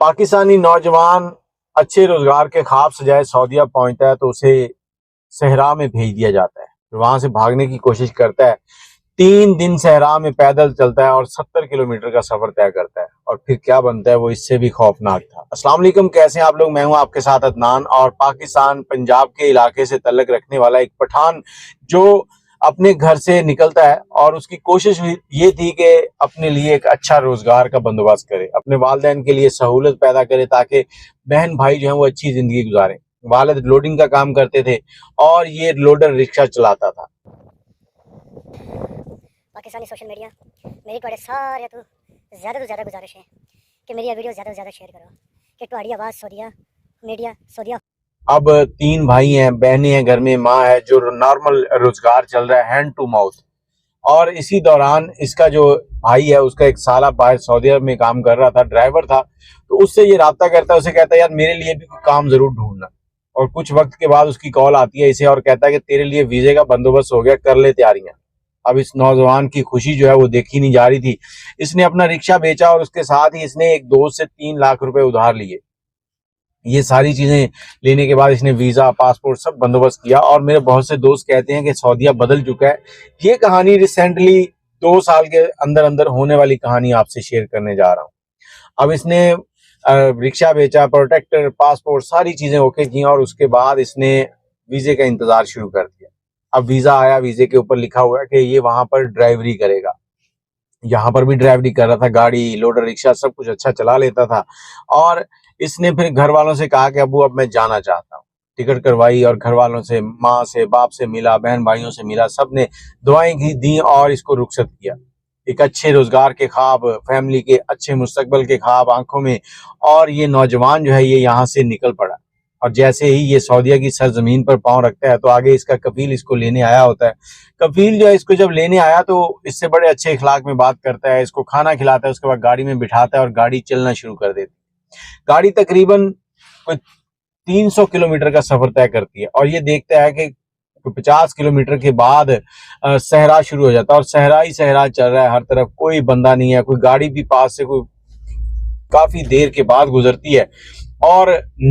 پاکستانی نوجوان اچھے روزگار کے خواب سجائے سعودیہ پہنچتا ہے تو اسے صحرا میں بھیج دیا جاتا ہے، وہاں سے بھاگنے کی کوشش کرتا ہے۔ 3 دن صحرا میں پیدل چلتا ہے اور 70 کلومیٹر کا سفر طے کرتا ہے، اور پھر کیا بنتا ہے وہ اس سے بھی خوفناک تھا۔ السلام علیکم، کیسے ہیں آپ لوگ؟ میں ہوں آپ کے ساتھ عدنان، اور پاکستان پنجاب کے علاقے سے تعلق رکھنے والا ایک پٹھان جو اپنے گھر سے نکلتا ہے اور اس کی کوشش یہ تھی کہ اپنے لیے ایک اچھا روزگار کا بندوبست کرے، اپنے والدین کے لیے سہولت پیدا کرے تاکہ بہن بھائی جو ہیں وہ اچھی زندگی گزاریں۔ والد لوڈنگ کا کام کرتے تھے اور یہ لوڈر رکشہ چلاتا تھا۔ پاکستانی سوشل میڈیا میری تھوڑے سارے تو زیادہ گزارش ہے کہ میری یہ ویڈیو زیادہ سے زیادہ شیئر کرو کہ تھوڑی آواز سعودیہ میڈیا سعودیہ۔ اب 3 بھائی ہیں، بہنیں ہیں، گھر میں ماں ہے، جو نارمل روزگار چل رہا ہے ہینڈ ٹو ماؤتھ، اور اسی دوران اس کا جو بھائی ہے اس کا ایک سالہ باہر سعودیہ میں کام کر رہا تھا، ڈرائیور تھا، تو اس سے یہ رابطہ کرتا ہے، اسے کہتا ہے یار میرے لیے بھی کوئی کام ضرور ڈھونڈنا، اور کچھ وقت کے بعد اس کی کال آتی ہے اسے اور کہتا ہے کہ تیرے لیے ویزے کا بندوبست ہو گیا، کر لے تیاریاں۔ اب اس نوجوان کی خوشی جو ہے وہ دیکھی نہیں جا رہی تھی، اس نے اپنا رکشہ بیچا اور اس کے ساتھ ہی اس نے ایک دوست سے 3 لاکھ روپے ادھار لیے۔ یہ ساری چیزیں لینے کے بعد اس نے ویزا، پاسپورٹ سب بندوبست کیا، اور میرے بہت سے دوست کہتے ہیں کہ سعودیہ بدل چکا ہے۔ یہ کہانی ریسنٹلی 2 سال کے اندر ہونے والی کہانی آپ سے شیئر کرنے جا رہا ہوں۔ اب اس نے رکشہ بیچا، پروٹیکٹر، پاسپورٹ ساری چیزیں اوکے کی، اور اس کے بعد اس نے ویزے کا انتظار شروع کر دیا۔ اب ویزا آیا، ویزے کے اوپر لکھا ہوا ہے کہ یہ وہاں پر ڈرائیوری کرے گا۔ یہاں پر بھی ڈرائیوری کر رہا تھا، گاڑی، لوڈر، رکشہ سب کچھ اچھا چلا لیتا تھا، اور اس نے پھر گھر والوں سے کہا کہ ابو اب میں جانا چاہتا ہوں۔ ٹکٹ کروائی اور گھر والوں سے، ماں سے، باپ سے ملا، بہن بھائیوں سے ملا، سب نے دعائیں دیں اور اس کو رخصت کیا۔ ایک اچھے روزگار کے خواب، فیملی کے اچھے مستقبل کے خواب آنکھوں میں، اور یہ نوجوان جو ہے یہ یہاں سے نکل پڑا، اور جیسے ہی یہ سعودیہ کی سرزمین پر پاؤں رکھتا ہے تو آگے اس کا کفیل اس کو لینے آیا ہوتا ہے۔ کفیل جو ہے اس کو جب لینے آیا تو اس سے بڑے اچھے اخلاق میں بات کرتا ہے، اس کو کھانا کھلاتا ہے، اس کے بعد گاڑی میں بٹھاتا ہے اور گاڑی چلنا شروع کر دیتی ہے۔ گاڑی تقریباً 300 کلومیٹر کا سفر طے کرتی ہے، اور یہ دیکھتا ہے کہ 50 کلومیٹر کے بعد صحرا شروع ہو جاتا ہے، اور صحرا ہی صحرا چل رہا ہے، ہر طرف کوئی بندہ نہیں ہے، کوئی گاڑی بھی پاس سے کوئی کافی دیر کے بعد گزرتی ہے، اور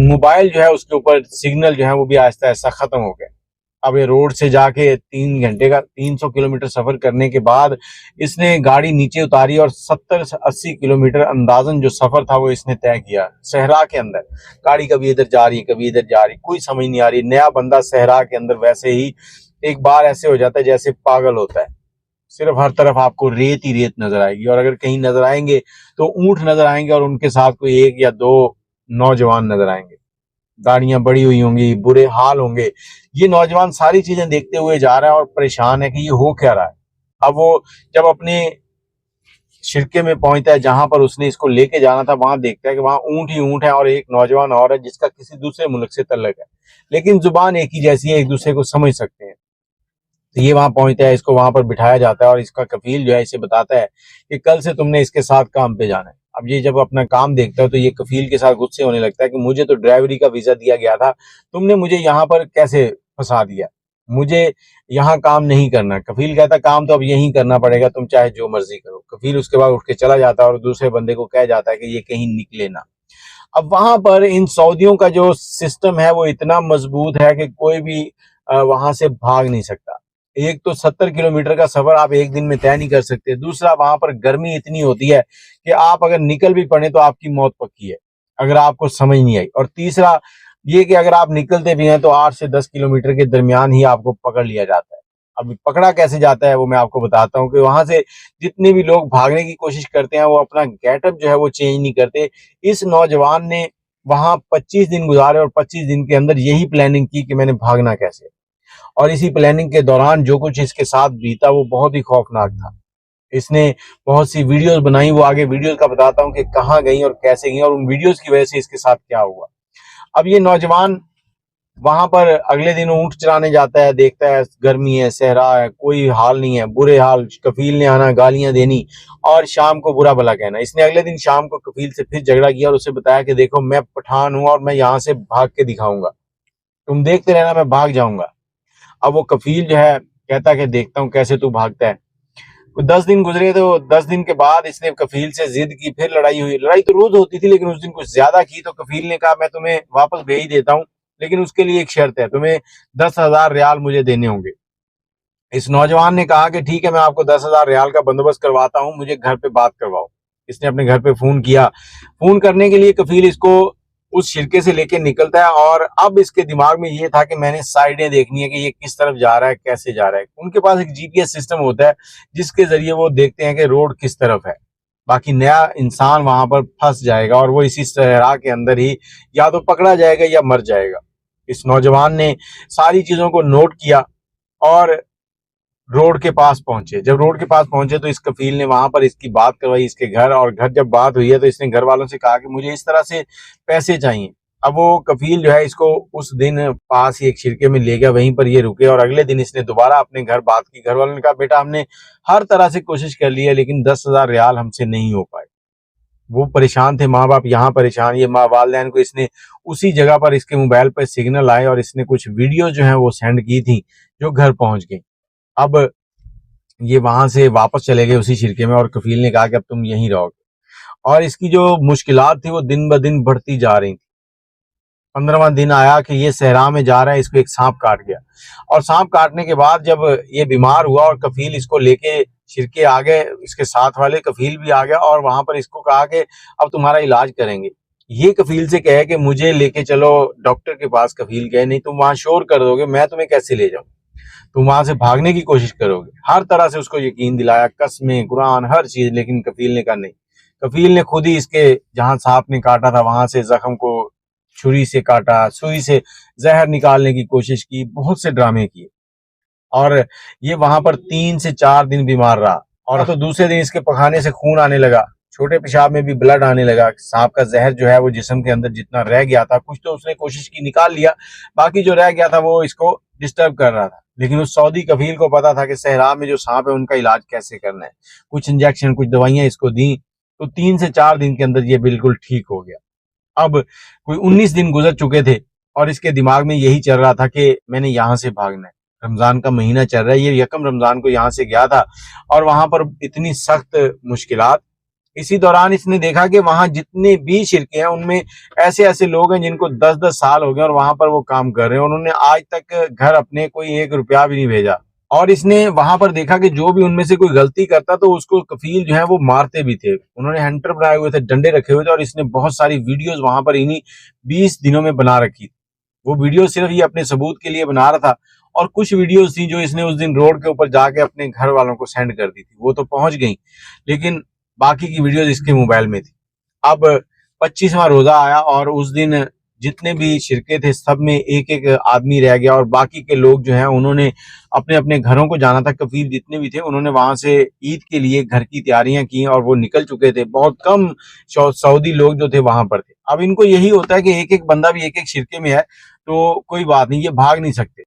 موبائل جو ہے اس کے اوپر سگنل جو ہے وہ بھی آہستہ آہستہ ختم ہو گئے۔ اب یہ روڈ سے جا کے 3 گھنٹے کا 300 کلومیٹر سفر کرنے کے بعد اس نے گاڑی نیچے اتاری اور 70 سے 80 کلومیٹر اندازاً جو سفر تھا وہ اس نے طے کیا صحرا کے اندر۔ گاڑی کبھی ادھر جا رہی، کبھی ادھر جا رہی، کوئی سمجھ نہیں آ رہی۔ نیا بندہ صحرا کے اندر ویسے ہی ایک بار ایسے ہو جاتا ہے جیسے پاگل ہوتا ہے، صرف ہر طرف آپ کو ریت ہی ریت نظر آئے گی، اور اگر کہیں نظر آئیں گے تو اونٹ نظر آئیں گے، اور ان کے ساتھ کوئی 1 یا 2 نوجوان نظر آئیں گے، گاڑیاں بڑی ہوئی ہوں گی، برے حال ہوں گے۔ یہ نوجوان ساری چیزیں دیکھتے ہوئے جا رہا ہے اور پریشان ہے کہ یہ ہو کیا رہا ہے۔ اب وہ جب اپنے شرکے میں پہنچتا ہے جہاں پر اس نے اس کو لے کے جانا تھا، وہاں دیکھتا ہے کہ وہاں اونٹ ہی اونٹ ہے، اور ایک نوجوان اور ہے جس کا کسی دوسرے ملک سے تعلق ہے، لیکن زبان ایک ہی جیسی ہے، ایک دوسرے کو سمجھ سکتے ہیں۔ تو یہ وہاں پہنچتا ہے، اس کو وہاں پر بٹھایا جاتا ہے، اور اس کا کفیل جو ہے اسے بتاتا ہے کہ کل سے تم نے اس کے ساتھ کام پہ جانا ہے۔ اب یہ جب اپنا کام دیکھتا ہے تو یہ کفیل کے ساتھ غصے ہونے لگتا ہے کہ مجھے تو ڈرائیوری کا ویزا دیا گیا تھا، تم نے مجھے یہاں پر کیسے پھنسا دیا، مجھے یہاں کام نہیں کرنا۔ کفیل کہتا ہے کام تو اب یہیں کرنا پڑے گا، تم چاہے جو مرضی کرو۔ کفیل اس کے بعد اٹھ کے چلا جاتا ہے اور دوسرے بندے کو کہہ جاتا ہے کہ یہ کہیں نکلے نہ۔ اب وہاں پر ان سعودیوں کا جو سسٹم ہے وہ اتنا مضبوط ہے کہ کوئی بھی وہاں سے بھاگ نہیں سکتا۔ ایک تو 70 کلومیٹر کا سفر آپ ایک دن میں طے نہیں کر سکتے، دوسرا وہاں پر گرمی اتنی ہوتی ہے کہ آپ اگر نکل بھی پڑے تو آپ کی موت پکی ہے اگر آپ کو سمجھ نہیں آئی، اور تیسرا یہ کہ اگر آپ نکلتے بھی ہیں تو 8 سے 10 کلومیٹر کے درمیان ہی آپ کو پکڑ لیا جاتا ہے۔ اب پکڑا کیسے جاتا ہے وہ میں آپ کو بتاتا ہوں کہ وہاں سے جتنے بھی لوگ بھاگنے کی کوشش کرتے ہیں وہ اپنا گیٹ اپ جو ہے وہ چینج نہیں کرتے۔ اس نوجوان نے وہاں 25 دن گزارے، اور 25 دن کے اندر یہی پلاننگ کی کہ میں نے بھاگنا کیسے، اور اسی پلاننگ کے دوران جو کچھ اس کے ساتھ بیتا وہ بہت ہی خوفناک تھا۔ اس نے بہت سی ویڈیوز بنائی، وہ آگے ویڈیوز کا بتاتا ہوں کہ کہاں گئیں اور کیسے گئیں، اور ان ویڈیوز کی وجہ سے اس کے ساتھ کیا ہوا۔ اب یہ نوجوان وہاں پر اگلے دن اونٹ چرانے جاتا ہے، دیکھتا ہے گرمی ہے، صحرا ہے، کوئی حال نہیں ہے، برے حال، کفیل نے آنا، گالیاں دینی، اور شام کو برا بھلا کہنا۔ اس نے اگلے دن شام کو کفیل سے پھر جھگڑا کیا اور اسے بتایا کہ دیکھو میں پٹھان ہوں اور میں یہاں سے بھاگ کے دکھاؤں گا، تم دیکھتے رہنا، میں بھاگ جاؤں گا۔ اب وہ کفیل جو ہے کہتا ہے کہ دیکھتا ہوں کیسے تو بھاگتا ہے۔ 10 دن گزرے تو 10 دن کے بعد اس نے کفیل سے ضد کی, پھر لڑائی ہوئی. لڑائی تو روز ہوتی تھی لیکن اس دن کچھ زیادہ کی, تو کفیل نے کہا میں تمہیں واپس بھیج دیتا ہوں لیکن اس کے لیے ایک شرط ہے, تمہیں 10,000 ریال مجھے دینے ہوں گے. اس نوجوان نے کہا کہ ٹھیک ہے میں آپ کو 10,000 ریال کا بندوبست کرواتا ہوں, مجھے گھر پہ بات کرواؤ. اس نے اپنے گھر پہ فون کیا. فون کرنے کے لیے کفیل اس کو اس شرکے سے لے کے نکلتا ہے, اور اب اس کے دماغ میں یہ تھا کہ میں نے سائڈیں دیکھنی ہے کہ یہ کس طرف جا رہا ہے, کیسے جا رہا ہے. ان کے پاس ایک جی پی ایس سسٹم ہوتا ہے جس کے ذریعے وہ دیکھتے ہیں کہ روڈ کس طرف ہے. باقی نیا انسان وہاں پر پھنس جائے گا اور وہ اسی صحرا کے اندر ہی یا تو پکڑا جائے گا یا مر جائے گا. اس نوجوان نے ساری چیزوں کو نوٹ کیا اور روڈ کے پاس پہنچے. جب روڈ کے پاس پہنچے تو اس کفیل نے وہاں پر اس کی بات کروائی اس کے گھر, اور گھر جب بات ہوئی ہے تو اس نے گھر والوں سے کہا کہ مجھے اس طرح سے پیسے چاہیے. اب وہ کفیل جو ہے اس کو اس دن پاس ہی ایک شرکے میں لے گیا, وہیں پر یہ رکے, اور اگلے دن اس نے دوبارہ اپنے گھر بات کی. گھر والوں نے کہا بیٹا ہم نے ہر طرح سے کوشش کر لی ہے لیکن 10,000 ریال ہم سے نہیں ہو پائے. وہ پریشان تھے, ماں باپ یہاں پریشان. یہ ماں والدین کو اس نے اسی جگہ پر اس کے موبائل پر سگنل آئے اور اس نے کچھ ویڈیو جو ہیں وہ سینڈ کی تھی جو گھر پہنچ گئی. اب یہ وہاں سے واپس چلے گئے اسی شرکے میں, اور کفیل نے کہا کہ اب تم یہیں رہو گے. اور اس کی جو مشکلات تھی وہ دن بدن بڑھتی جا رہی تھی. 15واں دن آیا کہ یہ صحرا میں جا رہا ہے, اس کو ایک سانپ کاٹ گیا, اور سانپ کاٹنے کے بعد جب یہ بیمار ہوا اور کفیل اس کو لے کے شرکے آ گئے, اس کے ساتھ والے کفیل بھی آ گیا, اور وہاں پر اس کو کہا کہ اب تمہارا علاج کریں گے. یہ کفیل سے کہے کہ مجھے لے کے چلو ڈاکٹر کے پاس. کفیل کہے نہیں تم وہاں شور کر دو گے, میں تمہیں کیسے لے جاؤں, تم وہاں سے بھاگنے کی کوشش کرو گے. ہر طرح سے اس کو یقین دلایا, قسمیں قرآن ہر چیز, لیکن کفیل نے کہا نہیں. کفیل نے خود ہی اس کے جہاں سانپ نے کاٹا تھا وہاں سے زخم کو چھری سے کاٹا, سوئی سے زہر نکالنے کی کوشش کی, بہت سے ڈرامے کیے, اور یہ وہاں پر 3 سے 4 دن بیمار رہا. اور تو دوسرے دن اس کے پخانے سے خون آنے لگا, چھوٹے پیشاب میں بھی بلڈ آنے لگا. سانپ کا زہر جو ہے وہ جسم کے اندر جتنا رہ گیا تھا, کچھ تو اس نے کوشش کی نکال لیا, باقی جو رہ گیا تھا وہ اس کو ڈسٹرب کر رہا تھا. لیکن اس سعودی کفیل کو پتا تھا کہ صحرا میں جو سانپ ہے ان کا علاج کیسے کرنا ہے. کچھ انجیکشن, کچھ دوائیاں اس کو دیں, تو 3 سے 4 دن کے اندر یہ بالکل ٹھیک ہو گیا. اب کوئی 19 دن گزر چکے تھے اور اس کے دماغ میں یہی چل رہا تھا کہ میں نے یہاں سے بھاگنا ہے. رمضان کا مہینہ چل رہا ہے, یہ 1 رمضان کو یہاں سے گیا تھا اور وہاں پر اتنی سخت مشکلات. اسی دوران اس نے دیکھا کہ وہاں جتنے بھی شرکے ہیں ان میں ایسے ایسے لوگ ہیں جن کو 10-10 سال ہو گئے اور وہاں پر وہ کام کر رہے ہیں, انہوں نے آج تک گھر اپنے کوئی 1 روپیہ بھی نہیں بھیجا. اور اس نے وہاں پر دیکھا کہ جو بھی ان میں سے کوئی غلطی کرتا تو اس کو کفیل جو ہے وہ مارتے بھی تھے. انہوں نے ہنٹر بنائے ہوئے تھے, ڈنڈے رکھے ہوئے تھے, اور اس نے بہت ساری ویڈیوز وہاں پر انہی 20 دنوں میں بنا رکھی. وہ ویڈیو صرف یہ اپنے ثبوت کے لیے بنا رہا تھا, اور کچھ ویڈیوز تھیں جو اس نے اس دن روڈ کے اوپر جا کے اپنے گھر والوں کو سینڈ کر دی تھی. وہ تو پہنچ گئیں لیکن باقی کی ویڈیوز اس کے موبائل میں تھی. اب 25واں روزہ آیا اور اس دن جتنے بھی شرکے تھے سب میں ایک ایک آدمی رہ گیا, اور باقی کے لوگ جو ہیں انہوں نے اپنے اپنے گھروں کو جانا تھا. کفیل جتنے بھی تھے انہوں نے وہاں سے عید کے لیے گھر کی تیاریاں کی اور وہ نکل چکے تھے. بہت کم سعودی لوگ جو تھے وہاں پر تھے. اب ان کو یہی ہوتا ہے کہ ایک ایک بندہ بھی ایک ایک شرکے میں ہے تو کوئی بات نہیں, یہ بھاگ نہیں سکتے.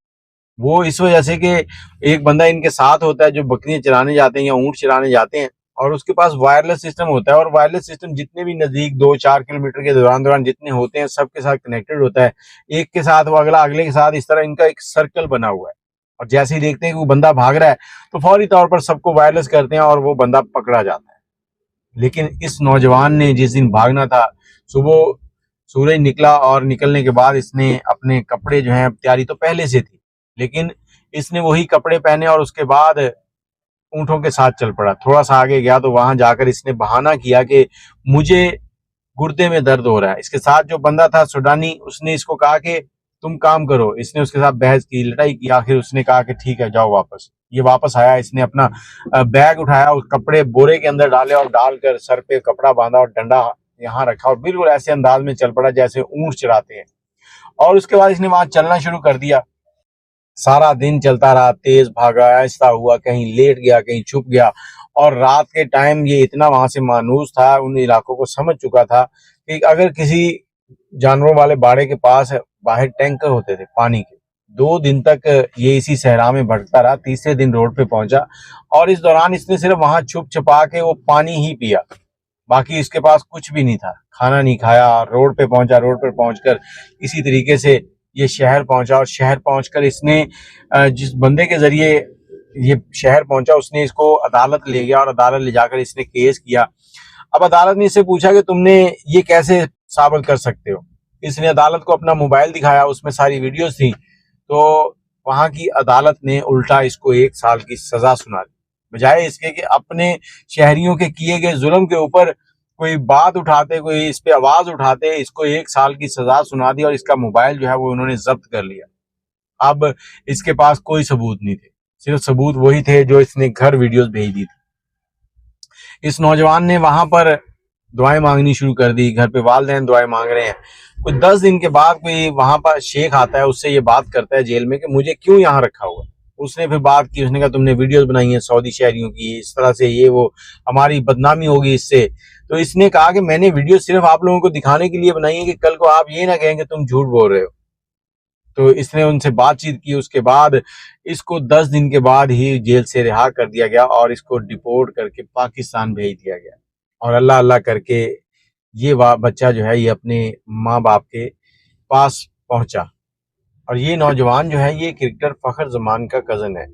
وہ اس وجہ سے کہ ایک بندہ ان کے ساتھ ہوتا ہے جو بکریاں چرانے جاتے ہیں یا اونٹ چرانے جاتے ہیں, اور اس کے پاس وائرلیس سسٹم ہوتا ہے, اور وائرلیس سسٹم جتنے بھی نزدیک 2-4 کلومیٹر کے دوران جتنے ہوتے ہیں سب کے ساتھ کنیکٹڈ ہوتا ہے. ایک کے ساتھ وہ اگلا, اگلے کے ساتھ, اس طرح ان کا ایک سرکل بنا ہوا ہے. اور جیسے ہی دیکھتے ہیں کہ وہ بندہ بھاگ رہا ہے تو فوری طور پر سب کو وائرلیس کرتے ہیں اور وہ بندہ پکڑا جاتا ہے. لیکن اس نوجوان نے جس دن بھاگنا تھا, صبح سورج نکلا اور نکلنے کے بعد اس نے اپنے کپڑے جو ہیں, تیاری تو پہلے سے تھی لیکن اس نے وہی کپڑے پہنے اور اس کے بعد اونٹوں کے ساتھ چل پڑا. تھوڑا سا آگے گیا تو وہاں جا کر اس نے بہانہ کیا کہ مجھے گردے میں درد ہو رہا ہے. اس کے ساتھ جو بندہ تھا سوڈانی, اس نے اس کو کہا کہ تم کام کرو. اس نے اس کے ساتھ بحث کی, لڑائی کی, آخر اس نے کہا کہ ٹھیک ہے جاؤ واپس. یہ واپس آیا, اس نے اپنا بیگ اٹھایا, اس کپڑے بورے کے اندر ڈالے اور ڈال کر سر پہ کپڑا باندھا اور ڈنڈا یہاں رکھا اور بالکل ایسے انداز میں چل پڑا جیسے اونٹ چراتے ہیں. اور اس کے بعد اس نے وہاں چلنا شروع کر دیا. سارا دن چلتا رہا, تیز بھاگا, آہستہ ہوا, کہیں لیٹ گیا, کہیں چھپ گیا, اور رات کے ٹائم یہ اتنا وہاں سے مانوس تھا, ان علاقوں کو سمجھ چکا تھا کہ اگر کسی جانوروں والے باڑے کے پاس باہر ٹینکر ہوتے تھے پانی کے, 2 دن تک یہ اسی صحرا میں بھٹکتا رہا. تیسرے دن روڈ پہ پہنچا اور اس دوران اس نے صرف وہاں چھپ چھپا کے وہ پانی ہی پیا, باقی اس کے پاس کچھ بھی نہیں تھا, کھانا نہیں کھایا. روڈ پہ پہنچا, روڈ پہ پہنچ کر اسی طریقے سے یہ شہر پہنچا, اور شہر پہنچ کر اس نے جس بندے کے ذریعے یہ شہر پہنچا، اس نے اس کو عدالت لے گیا اور عدالت لے جا کر اس نے کیس کیا. اب عدالت نے اس سے پوچھا کہ تم نے یہ کیسے ثابت کر سکتے ہو. اس نے عدالت کو اپنا موبائل دکھایا، اس میں ساری ویڈیوز تھیں. تو وہاں کی عدالت نے الٹا اس کو 1 سال کی سزا سنا دی، بجائے اس کے کہ اپنے شہریوں کے کیے گئے ظلم کے اوپر کوئی بات اٹھاتے، کوئی اس پہ آواز اٹھاتے. اس کو 1 سال کی سزا سنا دی اور اس کا موبائل جو ہے وہ انہوں نے ضبط کر لیا. اب اس کے پاس کوئی ثبوت نہیں تھے، صرف ثبوت وہی تھے جو اس نے گھر ویڈیوز بھیج دی تھی. اس نوجوان نے وہاں پر دعائیں مانگنی شروع کر دی، گھر پہ والدین دعائیں مانگ رہے ہیں. کچھ 10 دن کے بعد کوئی وہاں پر شیخ آتا ہے، اس سے یہ بات کرتا ہے جیل میں کہ مجھے کیوں یہاں رکھا ہوا ہے. اس نے پھر بات کی، اس نے کہا تم نے ویڈیوز بنائی ہیں سعودی شہریوں کی، اس طرح سے یہ وہ، ہماری بدنامی ہوگی اس سے. تو اس نے کہا کہ میں نے ویڈیو صرف آپ لوگوں کو دکھانے کے لیے بنائی ہے کہ کل کو آپ یہ نہ کہیں کہ تم جھوٹ بول رہے ہو. تو اس نے ان سے بات چیت کی. اس کے بعد اس کو 10 دن کے بعد ہی جیل سے رہا کر دیا گیا اور اس کو ڈیپورٹ کر کے پاکستان بھیج دیا گیا. اور اللہ اللہ کر کے یہ بچہ جو ہے یہ اپنے ماں باپ کے پاس پہنچا. اور یہ نوجوان جو ہے یہ کرکٹر فخر زمان کا کزن ہے.